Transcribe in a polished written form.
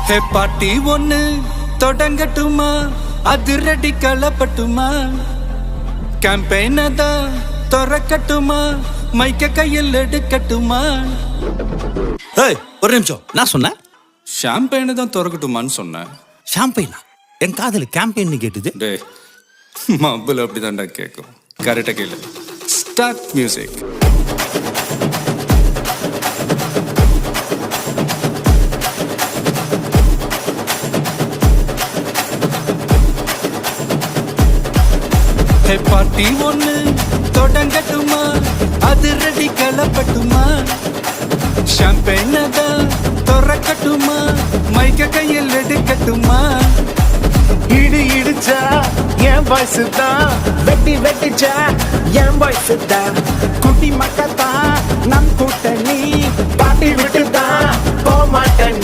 ஹே பாட்டி ஒண்ணு தொடங்கட்டுமா, அதிரடி களப்பட்டுமா, கேம்பெயின தான் திறக்கட்டுமா, மைக்க கையில் எடுக்கட்டுமா. ஏய் ஒரு நிமிஷம், நான் சொன்னேன் ஷாம்பெயினை தான் திறக்கட்டுமான்னு சொன்னேன். ஷாம்பெயினா? என் காதல கேம்பெயின் கேட்டுது. டே மబ్బுல அப்படிதான்டா கேட்கும். கரெக்டா கேளு. Start music. பாட்டி ஒண்ணு தொடங்கட்டுமா, அதிரடி களப்பட்டுமா, ஷாம்பெயினை தான் திறக்கட்டுமா, மைக்க கையில் எடுக்கட்டுமா. இடி இடிச்சா என் வயசு தான், வெட்டி வெட்டிச்சா என் வயசு தான், குட்டி மக்கத்தான் நம் கூட்டணி, பாட்டி விட்டு தான் போக மாட்டேன்.